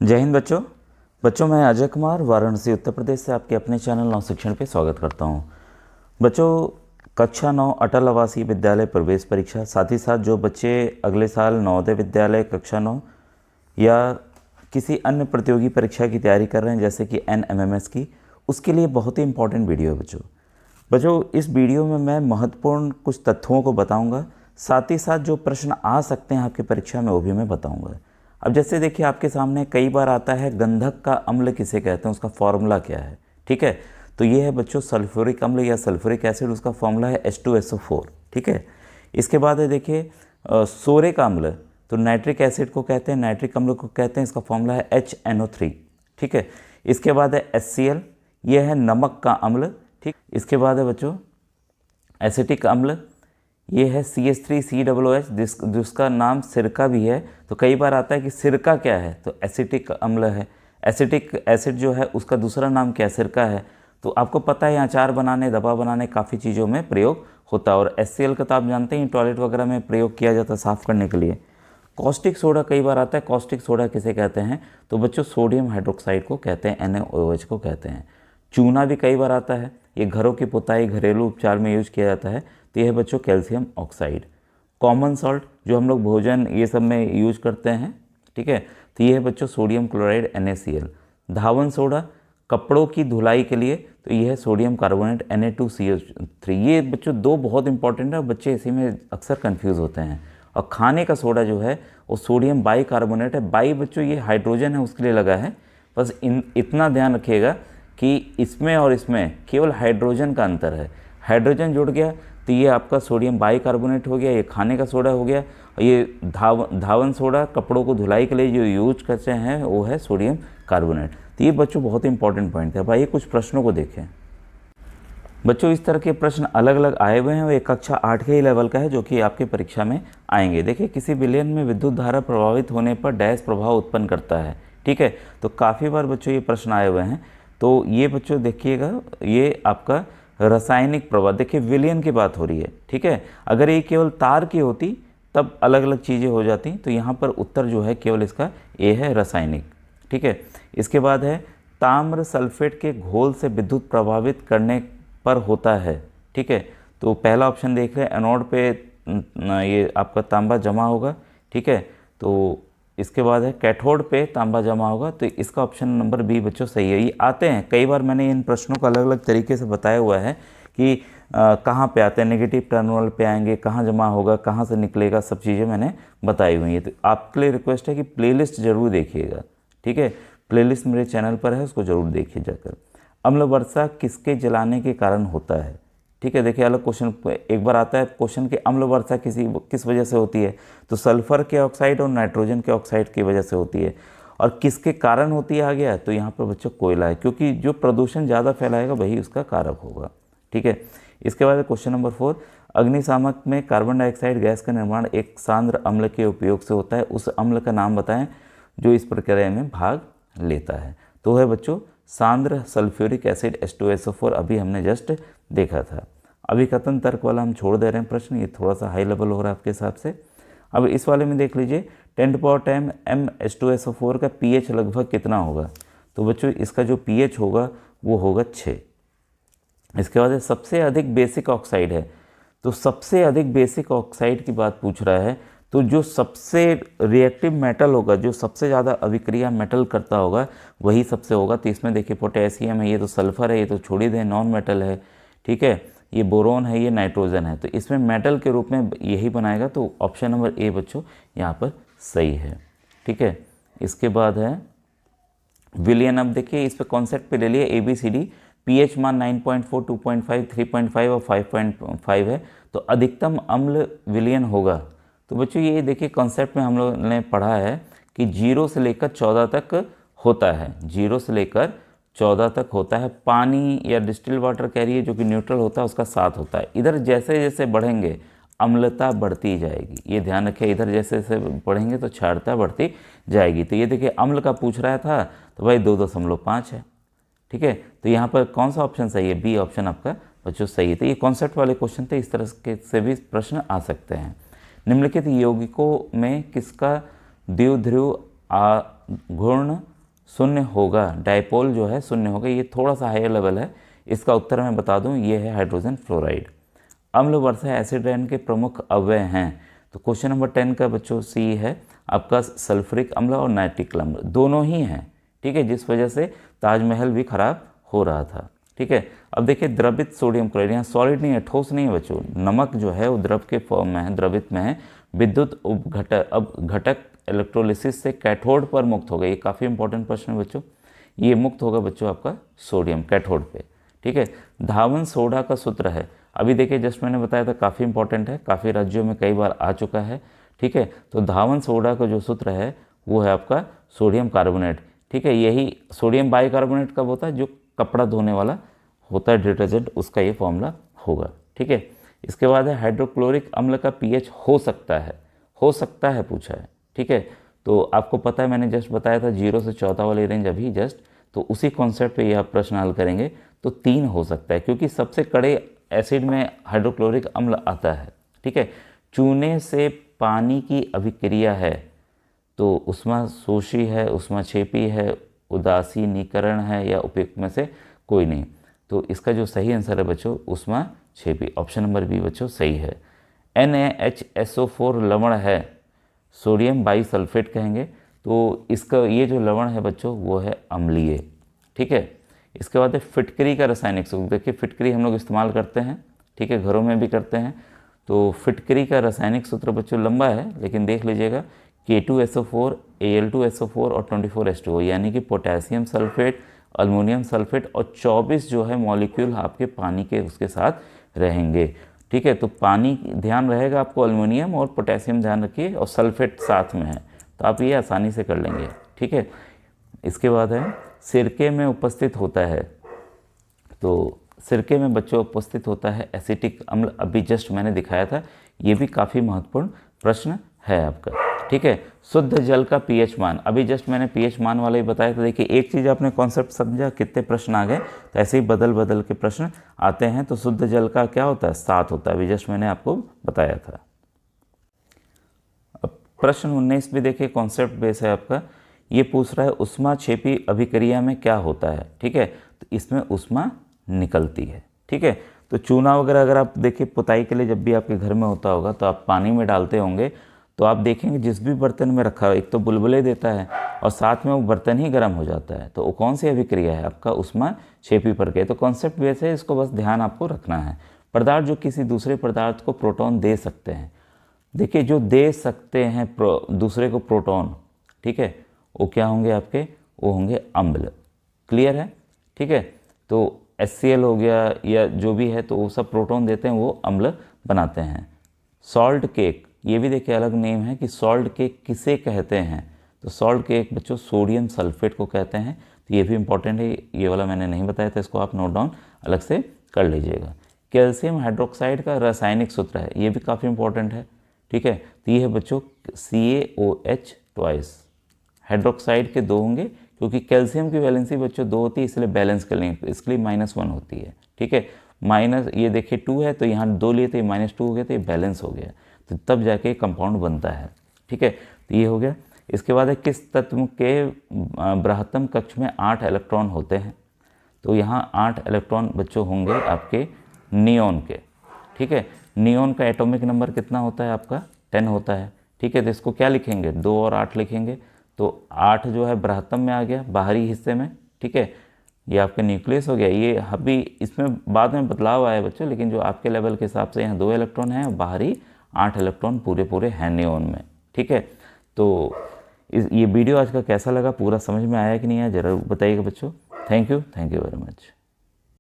जय हिंद बच्चों। मैं अजय कुमार वाराणसी उत्तर प्रदेश से आपके अपने चैनल नव शिक्षण पे स्वागत करता हूँ। बच्चों, कक्षा 9 अटल आवासीय विद्यालय प्रवेश परीक्षा, साथ ही साथ जो बच्चे अगले साल नवोदय विद्यालय कक्षा 9 या किसी अन्य प्रतियोगी परीक्षा की तैयारी कर रहे हैं जैसे कि NMMS की, उसके लिए बहुत ही इंपॉर्टेंट वीडियो है बच्चों। इस वीडियो में मैं महत्वपूर्ण कुछ तथ्यों को बताऊँगा, साथ ही साथ जो प्रश्न आ सकते हैं आपकी परीक्षा में वो भी मैं बताऊँगा। अब जैसे देखिए, आपके सामने कई बार आता है गंधक का अम्ल किसे कहते हैं, उसका फॉर्मूला क्या है। ठीक है, तो ये है बच्चों सल्फ्यूरिक अम्ल या सल्फ्यूरिक एसिड, उसका फॉर्मूला है H2SO4। ठीक है, इसके बाद है देखिए सोरिक अम्ल, तो नाइट्रिक एसिड को कहते हैं, नाइट्रिक अम्ल को कहते हैं, इसका फॉर्मूला है HNO3। ठीक है, इसके बाद है HCl, ये है नमक का अम्ल। ठीक, इसके बाद है बच्चों एसिटिक अम्ल, ये है CH3COOH, जिसका नाम सिरका भी है। तो कई बार आता है कि सिरका क्या है, तो एसिटिक अम्ल है। एसिटिक एसिड जो है उसका दूसरा नाम क्या है, सिरका है। तो आपको पता है अचार बनाने, दवा बनाने, काफ़ी चीज़ों में प्रयोग होता है। और HCl का तो आप जानते हैं टॉयलेट वगैरह में प्रयोग किया जाता है साफ़ करने के लिए। कॉस्टिक सोडा कई बार आता है, कॉस्टिक सोडा किसे कहते हैं, तो बच्चों सोडियम हाइड्रोक्साइड को कहते हैं, NaOH को कहते हैं। चूना भी कई बार आता है, ये घरों की पुताई, घरेलू उपचार में यूज किया जाता है, तो यह है बच्चों कैल्शियम ऑक्साइड। कॉमन सॉल्ट जो हम लोग भोजन ये सब में यूज करते हैं, ठीक है, तो ये है बच्चों सोडियम क्लोराइड NaCl। धावन सोडा कपड़ों की धुलाई के लिए, तो ये है सोडियम कार्बोनेट Na2CO3। ये बच्चों दो बहुत इंपॉर्टेंट है, बच्चे इसी में अक्सर कंफ्यूज होते हैं। और खाने का सोडा जो है वो सोडियम बाई कार्बोनेट है। बाई बच्चों ये हाइड्रोजन है उसके लिए लगा है, बस इतना ध्यान रखिएगा कि इसमें और इसमें केवल हाइड्रोजन का अंतर है। हाइड्रोजन जुड़ गया तो ये आपका सोडियम बाइकार्बोनेट हो गया, ये खाने का सोडा हो गया। और ये धावन सोडा कपड़ों को धुलाई के लिए जो यूज करते हैं वो है सोडियम कार्बोनेट। तो ये बच्चों बहुत इंपॉर्टेंट पॉइंट है। भाई कुछ प्रश्नों को देखें बच्चों, इस तरह के प्रश्न अलग अलग आए हुए हैं। वो एक कक्षा 8 के ही लेवल का है जो कि आपके परीक्षा में आएंगे। देखिए, किसी विलयन में विद्युत धारा प्रभावित होने पर डैश प्रभाव उत्पन्न करता है। ठीक है, तो काफ़ी बार बच्चों ये प्रश्न आए हुए हैं। तो ये बच्चों देखिएगा, ये आपका रासायनिक प्रभाव, देखिए विलयन की बात हो रही है। ठीक है, अगर ये केवल तार की होती तब अलग अलग चीज़ें हो जाती। तो यहाँ पर उत्तर जो है केवल इसका ए है, रासायनिक। ठीक है, इसके बाद है ताम्र सल्फेट के घोल से विद्युत प्रभावित करने पर होता है। ठीक है, तो पहला ऑप्शन देख रहे हैं, एनोड पे ये आपका तांबा जमा होगा। ठीक है, तो इसके बाद है कैथोड पे तांबा जमा होगा, तो इसका ऑप्शन नंबर बी बच्चों सही है। ये आते हैं कई बार, मैंने इन प्रश्नों को अलग अलग तरीके से बताया हुआ है कि कहाँ पे आते हैं, नेगेटिव टर्मिनल पे आएंगे, कहाँ जमा होगा, कहाँ से निकलेगा, सब चीज़ें मैंने बताई हुई हैं। तो आपके लिए रिक्वेस्ट है कि प्लेलिस्ट ज़रूर देखिएगा। ठीक है, प्लेलिस्ट मेरे चैनल पर है, उसको ज़रूर देखिए जाकर। अम्ल वर्षा किसके जलाने के कारण होता है। ठीक है, देखिए अलग क्वेश्चन एक बार आता है क्वेश्चन कि अम्ल वर्षा किस वजह से होती है, तो सल्फर के ऑक्साइड और नाइट्रोजन के ऑक्साइड की वजह से होती है। और किसके कारण होती है आ गया, तो यहाँ पर बच्चों कोयला है, क्योंकि जो प्रदूषण ज़्यादा फैलाएगा वही उसका कारक होगा। ठीक है, इसके बाद क्वेश्चन नंबर 4, अग्निशामक में कार्बन डाइऑक्साइड गैस का निर्माण एक सांद्र अम्ल के उपयोग से होता है, उस अम्ल का नाम बताएं जो इस प्रक्रिया में भाग लेता है। तो है बच्चों सांद्र सल्फ्यूरिक एसिड H2SO4, अभी हमने जस्ट देखा था। अभी कथन तर्क वाला हम छोड़ दे रहे हैं प्रश्न, ये थोड़ा सा हाई लेवल हो रहा है आपके हिसाब से। अब इस वाले में देख लीजिए 10 m H2SO4 का pH लगभग कितना होगा, तो बच्चों इसका जो pH होगा वो होगा 6। इसके बाद सबसे अधिक बेसिक ऑक्साइड है, तो सबसे अधिक बेसिक ऑक्साइड की बात पूछ रहा है, तो जो सबसे रिएक्टिव मेटल होगा, जो सबसे ज़्यादा अभिक्रिया मेटल करता होगा वही सबसे होगा। तो इसमें देखिए पोटेशियम है, ये तो सल्फर है, ये तो छोड़ ही दें, नॉन मेटल है। ठीक है, ये बोरोन है, ये नाइट्रोजन है, तो इसमें मेटल के रूप में यही बनाएगा। तो ऑप्शन नंबर ए बच्चों यहाँ पर सही है। ठीक है, इसके बाद है विलियन। अब देखिए इस पर कॉन्सेप्ट पे ले लिए ABCD, pH मान 9.4, 2.5, 3.5 और 5.5 है, तो अधिकतम अम्ल विलियन होगा। तो बच्चों ये देखिए कॉन्सेप्ट में हम लोग ने पढ़ा है कि 0 से लेकर 14 तक होता है, 0 से लेकर 14 तक होता है। पानी या डिस्टिल वाटर कह रही है जो कि न्यूट्रल होता है, उसका 7 होता है। इधर जैसे जैसे बढ़ेंगे अम्लता बढ़ती जाएगी, ये ध्यान रखें। इधर जैसे जैसे बढ़ेंगे तो क्षारता बढ़ती जाएगी। तो ये देखिए अम्ल का पूछ रहा था, तो भाई 2.5 है। ठीक है, तो यहाँ पर कौन सा ऑप्शन सही है, बी ऑप्शन आपका बच्चों सही है। तो ये कॉन्सेप्ट वाले क्वेश्चन थे, इस तरह के से भी प्रश्न आ सकते हैं। निम्नलिखित यौगिकों में किसका द्विध्रुव घूर्ण शून्य होगा, डायपोल जो है शून्य होगा, ये थोड़ा सा हायर लेवल है। इसका उत्तर मैं बता दूं, ये है हाइड्रोजन फ्लोराइड। अम्ल वर्षा एसिड रेन के प्रमुख अवयव हैं, तो क्वेश्चन नंबर 10 का बच्चों सी है आपका सल्फ्यूरिक अम्ल और नाइट्रिक अम्ल दोनों ही हैं, ठीक है, जिस वजह से ताजमहल भी खराब हो रहा था, ठीक है। अब देखिए द्रवित सोडियम क्लोराइड, यहाँ सॉलिड नहीं है, ठोस नहीं है बच्चों, नमक जो है वो द्रव के फॉर्म में है, द्रवित में है। विद्युत घटक इलेक्ट्रोलिसिस से कैथोड पर मुक्त होगा, ये काफ़ी इंपॉर्टेंट प्रश्न है बच्चों, ये मुक्त होगा बच्चों आपका सोडियम कैथोड पे, ठीक है। धावन सोडा का सूत्र है, अभी देखिए जस्ट मैंने बताया था काफ़ी इंपॉर्टेंट है, काफ़ी राज्यों में कई बार आ चुका है, ठीक है। तो धावन सोडा का जो सूत्र है वो है आपका सोडियम कार्बोनेट, ठीक है। यही सोडियम बाइकार्बोनेट कब होता है, जो कपड़ा धोने वाला होता है डिटर्जेंट, उसका ये फॉर्मूला होगा, ठीक है। इसके बाद है हाइड्रोक्लोरिक अम्ल का पीएच हो सकता है पूछा है, ठीक है। तो आपको पता है मैंने जस्ट बताया था 0 से 14 वाली रेंज अभी जस्ट, तो उसी कॉन्सेप्ट पे ये आप प्रश्न हल करेंगे। तो 3 हो सकता है क्योंकि सबसे कड़े एसिड में हाइड्रोक्लोरिक अम्ल आता है, ठीक है। चूने से पानी की अभिक्रिया है, तो ऊष्माशोषी है, ऊष्माक्षेपी है, उदासीनीकरण है, या उपयुक्त में से कोई नहीं। तो इसका जो सही आंसर है बच्चों ऊष्माक्षेपी, ऑप्शन नंबर बी बच्चों सही है। NaHSO4 लवण है, सोडियम बाइसल्फेट कहेंगे, तो इसका ये जो लवण है बच्चों वो है अम्लीय, ठीक है। इसके बाद है फिटकरी का रासायनिक सूत्र, देखिए फिटकरी हम लोग इस्तेमाल करते हैं, ठीक है, घरों में भी करते हैं। तो फिटकरी का रासायनिक सूत्र बच्चों लंबा है, लेकिन देख लीजिएगा K2SO4 Al2SO4 और 24H2O, यानी कि पोटेशियम सल्फेट, अल्मोनियम सल्फेट और 24 जो है मॉलिक्यूल आपके पानी के उसके साथ रहेंगे, ठीक है। तो पानी ध्यान रहेगा आपको, अल्मोनियम और पोटेशियम ध्यान रखिए, और सल्फेट साथ में है, तो आप ये आसानी से कर लेंगे, ठीक है। इसके बाद है सिरके में उपस्थित होता है, तो सिरके में बच्चों उपस्थित होता है एसिटिक अम्ल, अभी जस्ट मैंने दिखाया था, ये भी काफ़ी महत्वपूर्ण प्रश्न है आपका, ठीक है। शुद्ध जल का पीएच मान, अभी जस्ट मैंने पीएच मान वाला ही बताया था। देखिए एक चीज़ आपने कॉन्सेप्ट समझा, कितने प्रश्न आ गए, तो ऐसे ही बदल बदल के प्रश्न आते हैं। तो शुद्ध जल का क्या होता है, 7 होता है, अभी जस्ट मैंने आपको बताया था। अब प्रश्न 19 भी देखिए कॉन्सेप्ट बेस है आपका, ये पूछ रहा है ऊष्माक्षेपी अभिक्रिया में क्या होता है, ठीक है। तो इसमें ऊष्मा निकलती है, ठीक है। तो चूना वगैरह अगर आप देखिए पुताई के लिए जब भी आपके घर में होता होगा तो आप पानी में डालते होंगे, तो आप देखेंगे जिस भी बर्तन में रखा है एक तो बुलबुले देता है और साथ में वो बर्तन ही गर्म हो जाता है, तो वो कौन सी अभिक्रिया है आपका ऊष्माक्षेपी प्रक्रिया। तो कॉन्सेप्ट वैसे है, इसको बस ध्यान आपको रखना है। पदार्थ जो किसी दूसरे पदार्थ को प्रोटॉन दे सकते हैं, देखिए जो दे सकते हैं दूसरे को प्रोटॉन, ठीक है, वो क्या होंगे आपके, वो होंगे अम्ल, क्लियर है, ठीक है। तो HCl हो गया या जो भी है, तो वो सब प्रोटॉन देते हैं, वो अम्ल बनाते हैं। सॉल्ट केक, ये भी देखिए अलग नेम है कि सॉल्ट केक किसे कहते हैं, तो सॉल्ट केक बच्चों सोडियम सल्फेट को कहते हैं, तो ये भी इंपॉर्टेंट है, ये वाला मैंने नहीं बताया था, इसको आप नोट डाउन अलग से कर लीजिएगा। कैल्शियम हाइड्रोक्साइड का रासायनिक सूत्र है, ये भी काफ़ी इंपॉर्टेंट है, ठीक है। तो ये है बच्चों CaOH ट्वाइस, हाइड्रोक्साइड के 2 होंगे, क्योंकि कैल्शियम की वैलेंसी बच्चों 2 होती है, इसलिए बैलेंस कर लेंगे, इसके लिए -1 होती है, ठीक है। माइनस ये देखिए 2 है, तो यहाँ 2 लिए तो ये -2 हो गया, तो ये बैलेंस हो गया, तो तब जाके कंपाउंड बनता है, ठीक है। तो ये हो गया। इसके बाद है किस तत्व के बृहत्तम कक्ष में 8 इलेक्ट्रॉन होते हैं, तो यहाँ 8 इलेक्ट्रॉन बच्चों होंगे आपके नियोन के, ठीक है। नियोन का एटॉमिक नंबर कितना होता है आपका, 10 होता है, ठीक है। तो इसको क्या लिखेंगे, 2 और 8 लिखेंगे, तो 8 जो है बृहत्तम में आ गया, बाहरी हिस्से में, ठीक है। ये आपका न्यूक्लियस हो गया, ये अभी इसमें बाद में बदलाव आया बच्चों, लेकिन जो आपके लेवल के हिसाब से यहाँ 2 इलेक्ट्रॉन हैं और बाहरी 8 इलेक्ट्रॉन पूरे हैं नियोन में, ठीक है। तो ये वीडियो आज का कैसा लगा, पूरा समझ में आया कि नहीं आया, ज़रूर बताइएगा बच्चों। Thank you very much.